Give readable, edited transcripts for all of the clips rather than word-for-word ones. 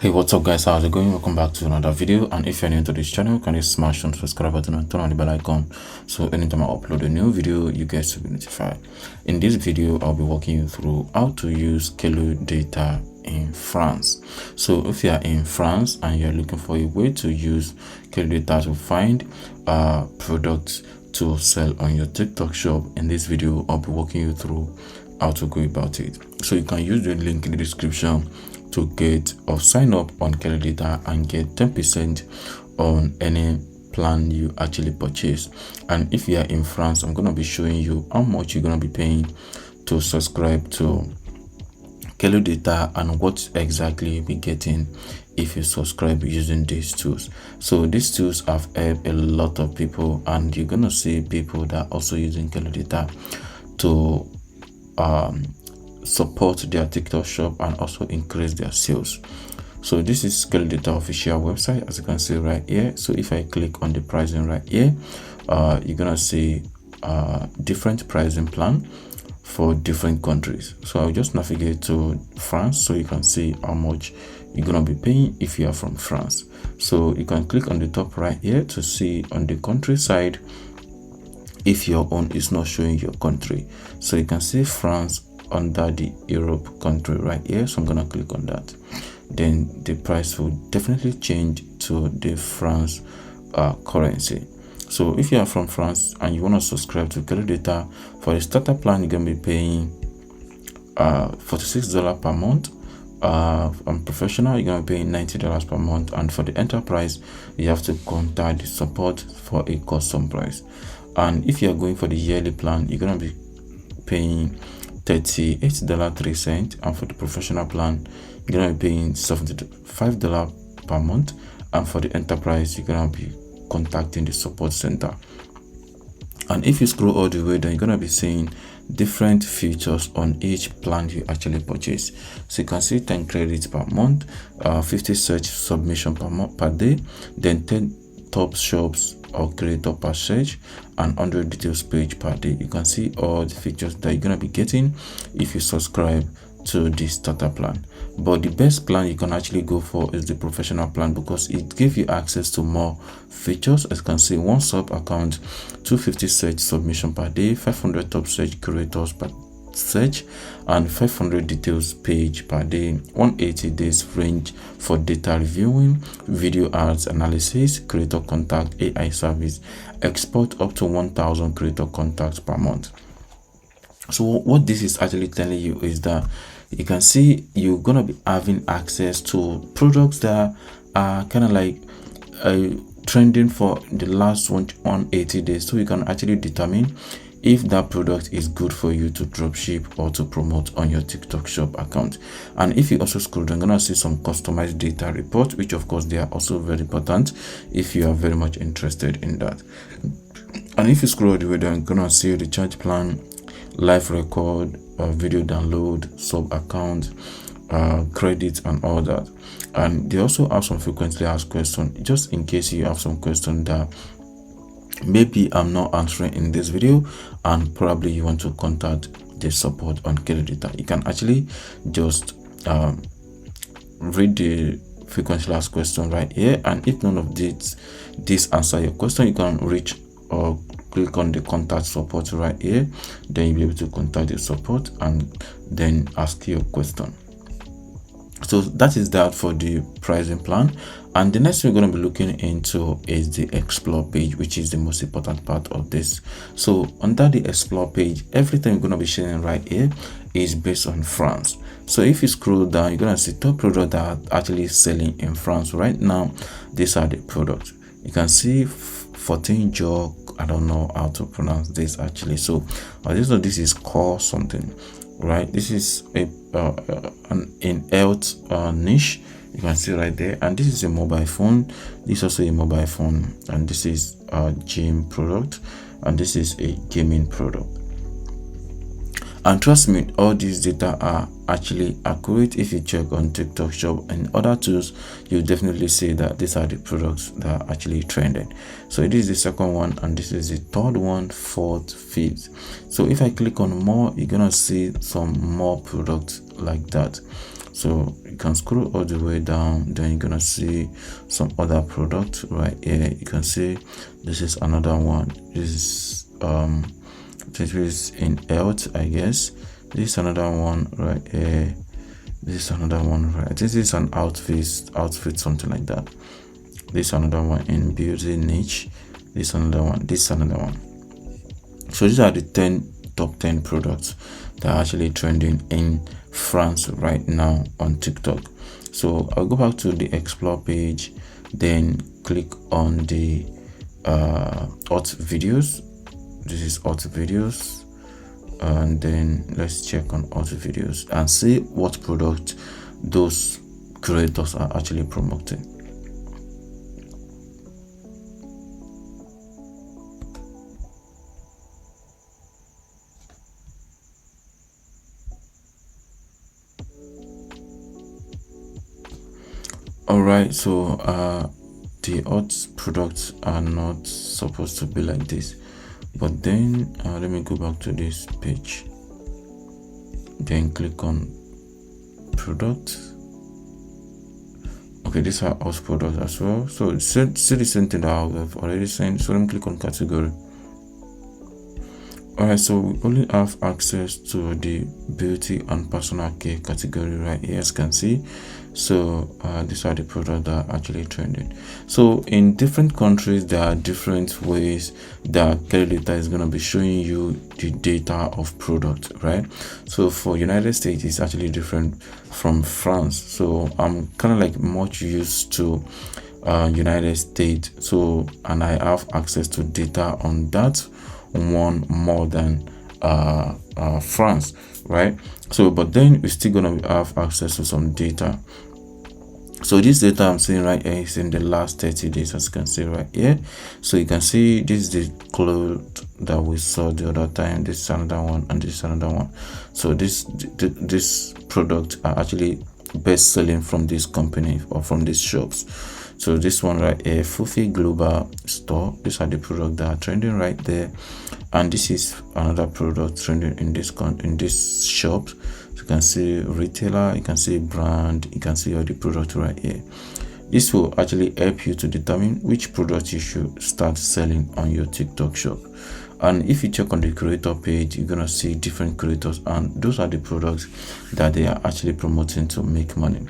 Hey, what's up guys, how's it going? Welcome back to another video. And if you're new to this channel, can you smash on the subscribe button and turn on the bell icon so anytime I upload a new video you guys will be notified. In this video I'll be walking you through how to use Kalodata in France. So if you are in France and you're looking for a way to use Kalodata to find products to sell on your TikTok shop, in this video I'll be walking you through how to go about it. So you can use the link in the description to get or sign up on Kalodata and get 10% on any plan you actually purchase. And if you are in France, I'm gonna be showing you how much you're gonna be paying to subscribe to Kalodata and what exactly you'll be getting if you subscribe using these tools. So these tools have helped a lot of people, and you're gonna see people that are also using Kalodata to support their TikTok shop and also increase their sales. So this is Kalodata official website, as you can see right here. So if I click on the pricing right here, you're gonna see different pricing plan for different countries. So I'll just navigate to France so you can see how much you're gonna be paying if you are from France. So you can click on the top right here to see on the country side if your own is not showing your country. So you can see France under the Europe country right here. So I'm gonna click on that. Then the price will definitely change to the France currency. So if you are from France and you want to subscribe to Kalodata, for the starter plan you're gonna be paying $46 per month. On professional you're gonna be paying $90 per month, and for the enterprise you have to contact the support for a custom price. And if you are going for the yearly plan, you're gonna be paying $38.03, and for the professional plan you're gonna be paying $75 per month, and for the enterprise you're gonna be contacting the support center. And if you scroll all the way down, you're gonna be seeing different features on each plan you actually purchase. So you can see 10 credits per month, 50 search submission per day, then 10 top shops or creator per search, and 100 details page per day. You can see all the features that you're gonna be getting if you subscribe to the starter plan. But the best plan you can actually go for is the professional plan, because it gives you access to more features. As you can see, one sub account, 250 search submission per day, 500 top search creators per search, and 500 details page per day, 180 days range for data reviewing, video ads analysis, creator contact AI service, export up to 1000 creator contacts per month. So what this is actually telling you is that you can see you're gonna be having access to products that are kind of like trending for the last 180 days, so you can actually determine if that product is good for you to dropship or to promote on your TikTok shop account. And if you also scroll down, you're gonna see some customized data report, which of course they are also very important if you are very much interested in that. And if you scroll all the way down, you're gonna see the charge plan, live record, video download, sub account, credits, and all that. And they also have some frequently asked questions, just in case you have some question that maybe I'm not answering in this video and probably you want to contact the support on Kalodata. You can actually just read the frequently asked question right here, and if none of this answer your question, you can reach or click on the contact support right here. Then you'll be able to contact the support and then ask your question. So that is that for the pricing plan. And the next thing we're going to be looking into is the explore page, which is the most important part of this. So under the explore page, everything we're going to be sharing right here is based on France. So if you scroll down, you're going to see top products that are actually selling in France right now. These are the products. You can see 14 jog, I don't know how to pronounce this actually. So this is core something, right? This is an health niche, you can see right there. And this is a mobile phone, this is also a mobile phone, and this is a gym product, and this is a gaming product. And trust me, all these data are actually accurate. If you check on TikTok shop and other tools, you definitely see that these are the products that are actually trending. So this is the second one, and this is the third one, fourth, fifth. So if I click on more, you're gonna see some more products like that. So you can scroll all the way down, then you're gonna see some other product right here. You can see this is another one. This is in health, I guess. This is another one right here. This is another one right. This is an outfit, something like that. This is another one in beauty niche. This is another one. This is another one. So these are the top 10 products that are actually trending in France right now on TikTok. So I'll go back to the explore page, then click on the hot videos. This is hot videos, and then let's check on hot videos and see what product those creators are actually promoting. All right, so the hot products are not supposed to be like this, but then let me go back to this page, then click on product. Okay, these are hot products as well. So see the same thing that I've already seen. So let me click on category. Alright, so we only have access to the beauty and personal care category right here, as you can see. So these are the products that are actually trending. So in different countries, there are different ways that Kalodata is going to be showing you the data of product, right? So for United States, it's actually different from France. So I'm kind of like much used to United States, so and I have access to data on that one more than France, right? So but then we're still gonna have access to some data. So this data I'm seeing right here is in the last 30 days, as you can see right here. So you can see this is the clothes that we saw the other time. This is another one, and this is another one. So this product are actually best selling from this company or from these shops. So this one right here, Fufi Global Store, these are the products that are trending right there, and this is another product trending in this shop. So you can see retailer, you can see brand, you can see all the products right here. This will actually help you to determine which product you should start selling on your TikTok shop. And if you check on the creator page, you're gonna see different creators, and those are the products that they are actually promoting to make money.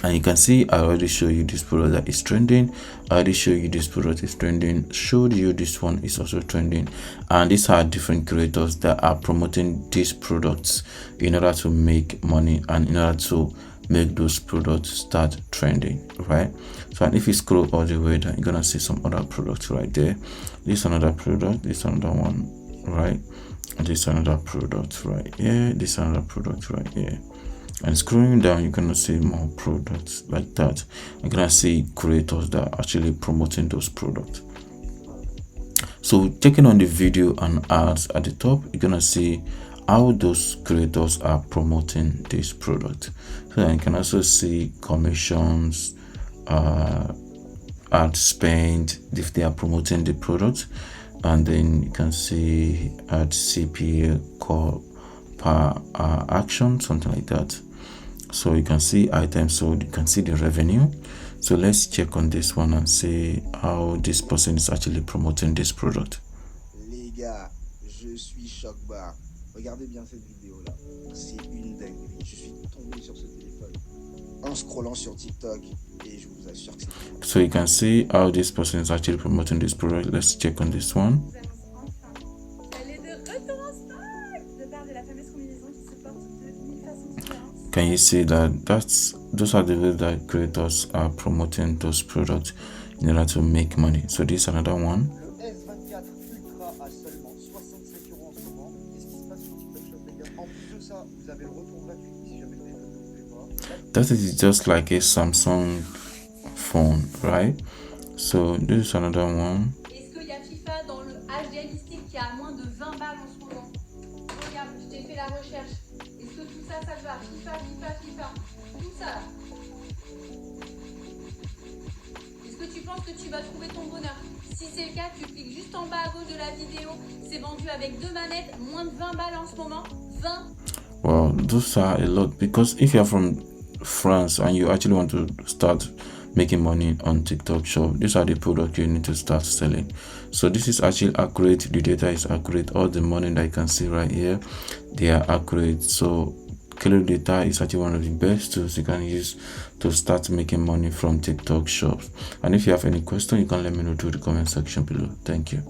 And you can see I already show you this product that is trending. I already show you this product is trending, showed you this one is also trending, and these are different creators that are promoting these products in order to make money and in order to make those products start trending, right? So and if you scroll all the way down, you're gonna see some other products right there. This another product, this another one, right? This another product right here, this another product right here. And scrolling down, you're gonna see more products like that. You're gonna see creators that are actually promoting those products. So checking on the video and ads at the top, you're gonna see how those creators are promoting this product. So you can also see commissions, ad spend if they are promoting the product, and then you can see ad CPA call per action, something like that. So you can see items sold, you can see the revenue. So let's check on this one and see how this person is actually promoting this product. Les gars, je suis choc bar. Regardez bien cette vidéo là. C'est une dinguerie. Je suis tombé sur ce téléphone en scrollant sur TikTok et je vous assure que c'est. So you can see how this person is actually promoting this product. Let's check on this one. Can you see that those are the ways that creators are promoting those products in order to make money? So this is another one. That is just like a Samsung phone, right? So this is another one. Est-ce qu'il y a FIFA dans le HDMI stick qui a moins de 20 balles en ce moment? Regarde, je t'ai fait la recherche. Est-ce que tout ça, ça te va? FIFA. Tout ça là. Est-ce que tu penses que tu vas trouver ton bonheur? Si c'est le cas, tu cliques juste en bas à gauche de la vidéo. C'est vendu avec 2 manettes, moins de 20 balles en ce moment. 20. Well, those are a lot, because if you're from France and you actually want to start making money on TikTok shop, these are the products you need to start selling. So this is actually accurate. The data is accurate. All the money that you can see right here, they are accurate. So Kalodata is actually one of the best tools you can use to start making money from TikTok shops. And if you have any question, you can let me know through the comment section below. Thank you.